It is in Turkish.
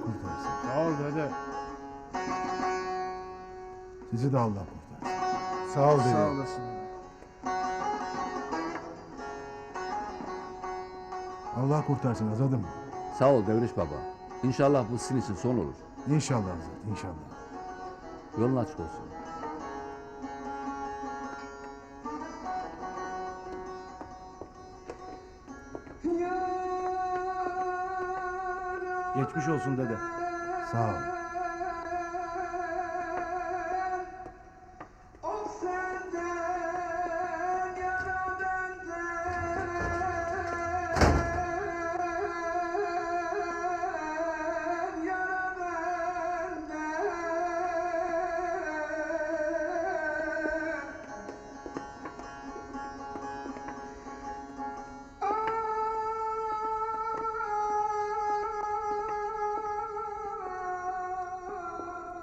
kurtarsın. Sağ ol dede. Sizi de Allah kurtarsın. Sağ ol dede. Sağ olasın. Allah kurtarsın Azad'ım. Sağ ol Devriş Baba. İnşallah bu sizin için son olur. İnşallah Azad, inşallah. Yolun açık olsun. Geçmiş olsun dede. Sağ ol.